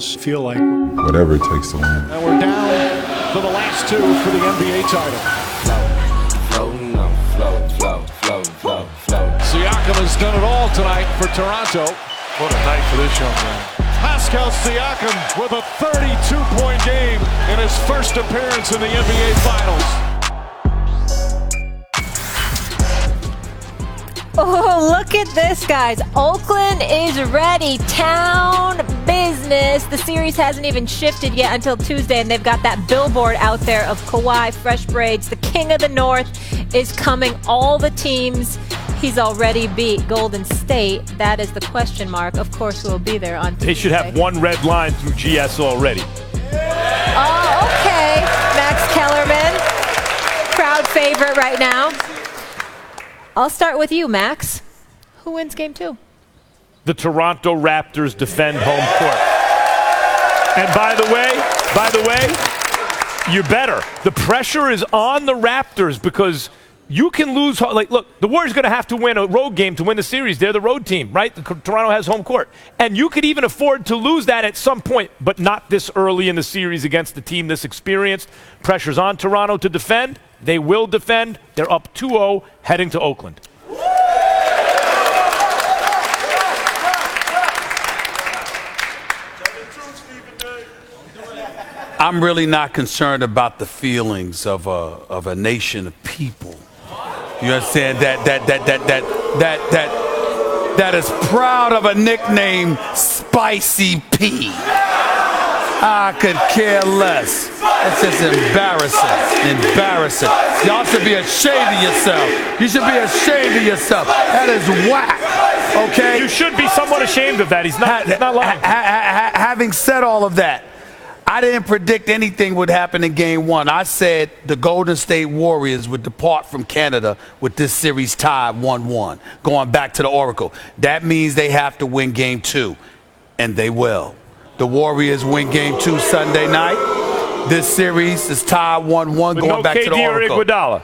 Feel like whatever it takes to win. And we're down to the last two for the NBA title. Siakam has done it all tonight for Toronto. What a night for this young man. Pascal Siakam with a 32-point game in his first appearance in the NBA Finals. Oh, look at this, guys. Oakland is ready. Town business. The series hasn't even shifted yet until Tuesday, and they've got that billboard out there of Kawhi, fresh braids. The king of the North is coming. All the teams he's already beat. Golden State, that is the question mark. Of course, we'll be there on Tuesday. They should have one red line through GS already. Oh, okay. Max Kellerman, crowd favorite right now. I'll start with you, Max. Who wins game 2? The Toronto Raptors defend home court. And by the way, you better. The pressure is on the Raptors because you can lose. Like, look, the Warriors are going to have to win a road game to win the series. They're the road team, right? Toronto has home court. And you could even afford to lose that at some point, but not this early in the series against the team this experienced. Pressure's on Toronto to defend. They will defend. They're up 2-0 heading to Oakland. I'm really not concerned about the feelings of a nation of people. You understand that is proud of a nickname, Spicy P. I could care less. It's just embarrassing. Y'all should be ashamed of yourself. You should be ashamed of yourself. That is whack. Okay? You should be somewhat ashamed of that. He's not lying. Having said all of that, I didn't predict anything would happen in game 1. I said the Golden State Warriors would depart from Canada with this series tied 1-1, going back to the Oracle. That means they have to win game 2, and they will. The Warriors win game 2 Sunday night. This series is tied 1-1, going back to the Oracle. Iguodala.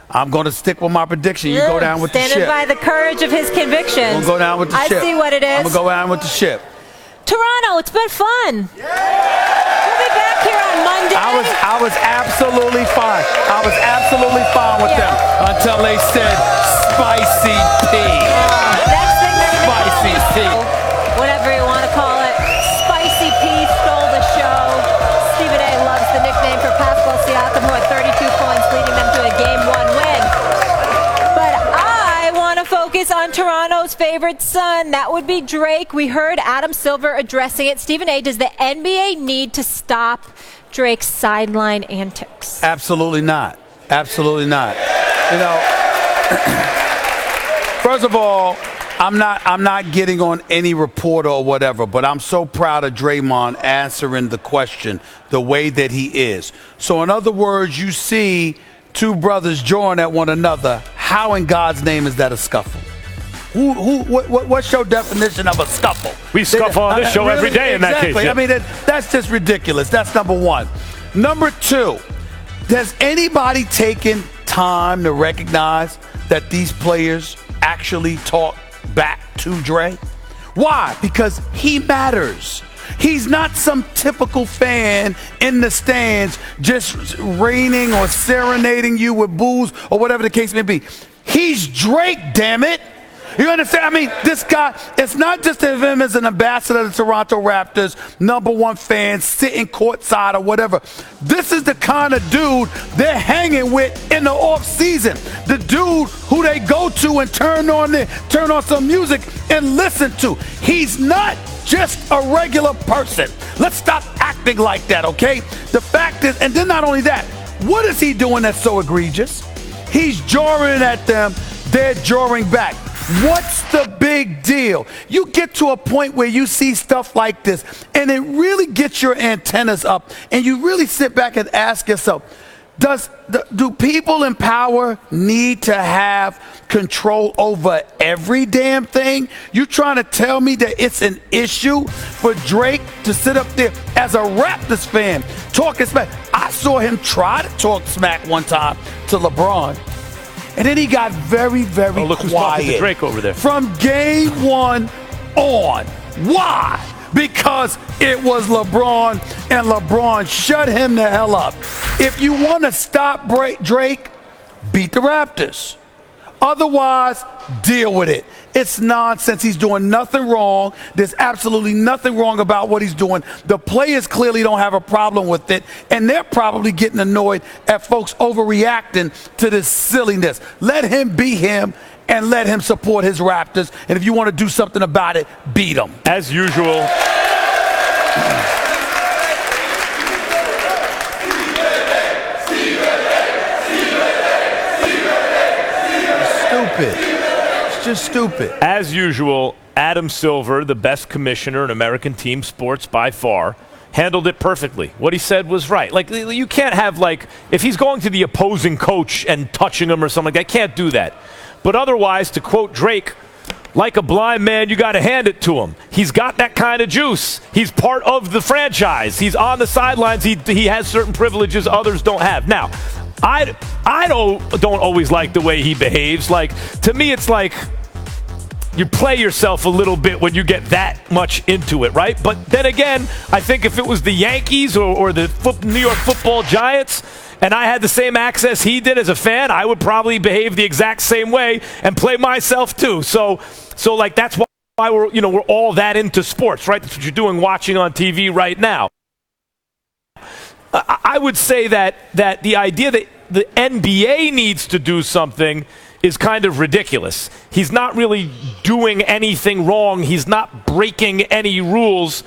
I'm going to stick with my prediction. You go down with the ship. Standing by the courage of his convictions. We'll go down with the ship. I see what it is. I'm going to go down with the ship. Toronto, it's been fun. We'll be back here on Monday. I was absolutely fine. I was absolutely fine with them until they said Spicy P. Next thing they're gonna Spicy P. Whatever you want to call it. Spicy P stole the show. Stephen A. loves the nickname for Pascal Siakam, who had 32 points, leading them to a Game 1 win. But I want to focus on Toronto's favorite son. That would be Drake. We heard Adam Silver addressing it. Stephen A., does the NBA need to stop Drake's sideline antics? Absolutely not. Absolutely not. You know, first of all, I'm not getting on any reporter or whatever, but I'm so proud of Draymond answering the question the way that he is. So in other words, you see two brothers drawing at one another. How in God's name is that a scuffle? What's your definition of a scuffle? We scuffle on this show every day in that case. Exactly. I mean, that's just ridiculous. That's number one. Number two, has anybody taken time to recognize that these players actually talk back to Dre? Why? Because he matters. He's not some typical fan in the stands just raining or serenading you with booze or whatever the case may be. He's Drake, damn it. You understand? I mean, this guy, it's not just of him as an ambassador of the Toronto Raptors, #1 fan, sitting courtside or whatever. This is the kind of dude they're hanging with in the off season. The dude who they go to and turn on some music and listen to. He's not just a regular person. Let's stop acting like that, okay? The fact is, and then not only that, what is he doing that's so egregious? He's jawing at them, they're jawing back. What's the big deal? You get to a point where you see stuff like this and it really gets your antennas up and you really sit back and ask yourself, do people in power need to have control over every damn thing? You trying to tell me that it's an issue for Drake to sit up there as a Raptors fan talking smack? I saw him try to talk smack one time to LeBron. And then he got very, very look quiet. Who's talking to Drake over there. From game 1 on. Why? because it was LeBron, and LeBron shut him the hell up. If you want to stop Drake, beat the Raptors. Otherwise, deal with it. It's nonsense. He's doing nothing wrong. There's absolutely nothing wrong about what he's doing. The players clearly don't have a problem with it, and they're probably getting annoyed at folks overreacting to this silliness. Let him be him and let him support his Raptors. And if you want to do something about it, beat him. As usual. It's just stupid. As usual, Adam Silver, the best commissioner in American team sports by far, handled it perfectly. What he said was right. Like, you can't have, like, if he's going to the opposing coach and touching him or something like that, can't do that. But otherwise, to quote Drake, like a blind man, you got to hand it to him. He's got that kind of juice. He's part of the franchise. He's on the sidelines. He has certain privileges others don't have. Now, I don't always like the way he behaves. Like, to me, it's like you play yourself a little bit when you get that much into it, right? But then again, I think if it was the Yankees or the New York Football Giants, and I had the same access he did as a fan, I would probably behave the exact same way and play myself too. So like, that's why we're all that into sports, right? That's what you're doing watching on TV right now. I would say that the idea that the NBA needs to do something is kind of ridiculous. He's not really doing anything wrong. He's not breaking any rules.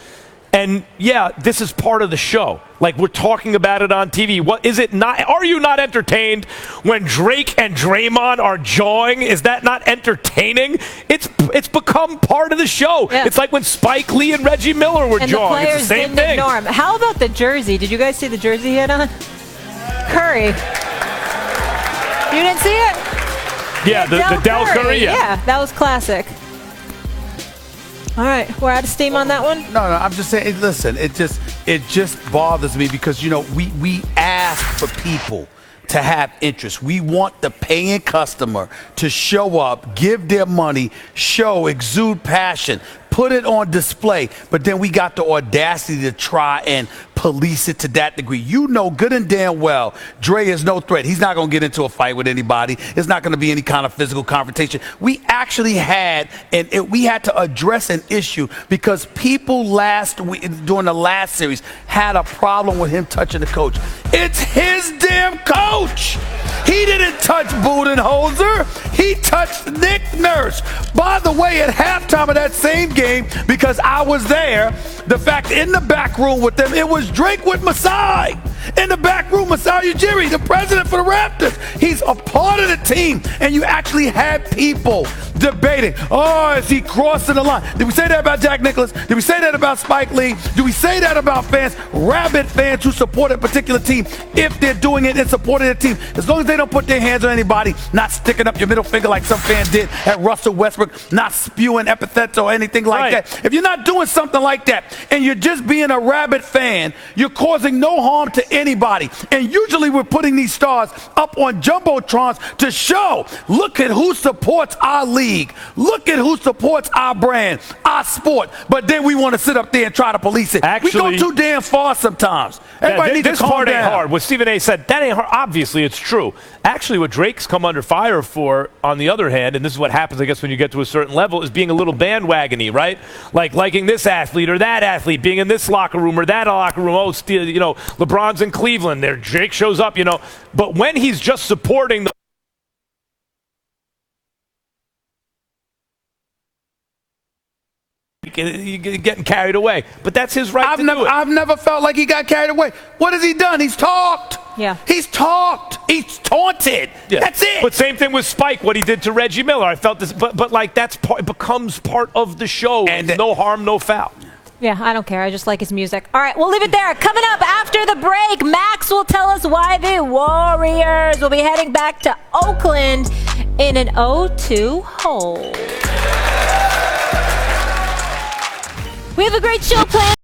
And yeah, this is part of the show. Like, we're talking about it on TV. What is it not? Are you not entertained when Drake and Draymond are jawing? Is that not entertaining? It's become part of the show. Yeah. It's like when Spike Lee and Reggie Miller were and jawing. The players it's the same didn't thing. Ignore him. How about the jersey? Did you guys see the jersey he had on? Curry. You didn't see it? Yeah, the Del Curry. Yeah, that was classic. All right, we're out of steam on that one? No, I'm just saying, listen, it just bothers me because, we ask for people to have interest. We want the paying customer to show up, give their money, exude passion, put it on display, but then we got the audacity to try and police it to that degree. You know good and damn well Dre is no threat. He's not going to get into a fight with anybody. It's not going to be any kind of physical confrontation. We actually had, we had to address an issue because people last week, during the last series, had a problem with him touching the coach. It's his damn coach. He didn't touch Budenholzer. He touched Nick Nurse. By the way, at halftime of that same game, because I was there, the fact in the back room with them, it was Drake with Masai. In the back room, Masai Ujiri, the president for the Raptors. He's a part of the team. And you actually had people debating, is he crossing the line? Did we say that about Jack Nicklaus? Did we say that about Spike Lee? Do we say that about fans, rabid fans who support a particular team if they're doing it in support of the team? As long as they don't put their hands on anybody, not sticking up your middle finger like some fan did at Russell Westbrook, not spewing epithets or anything like that. If you're not doing something like that and you're just being a rabid fan, you're causing no harm to anybody. And usually we're putting these stars up on jumbotrons to show, look at who supports our league. Look at who supports our brand, our sport. But then we want to sit up there and try to police it. Actually, we go too damn far sometimes. Everybody needs to calm part down. Ain't hard. What Stephen A. said, that ain't hard. Obviously, it's true. Actually, what Drake's come under fire for, on the other hand, and this is what happens, I guess, when you get to a certain level, is being a little bandwagony, right? Like liking this athlete or that athlete, being in this locker room or that locker room. Oh, LeBron's in Cleveland. There, Drake shows up, But when he's just supporting the getting carried away. But that's his right to do it. I've never felt like he got carried away. What has he done? He's talked. Yeah. He's talked. He's taunted. Yeah. That's it. But same thing with Spike, what he did to Reggie Miller. I felt this, but like that's part, it becomes part of the show. And no harm, no foul. Yeah, I don't care. I just like his music. All right, we'll leave it there. Coming up after the break, Max will tell us why the Warriors will be heading back to Oakland in an 0-2 hole. We have a great show planned.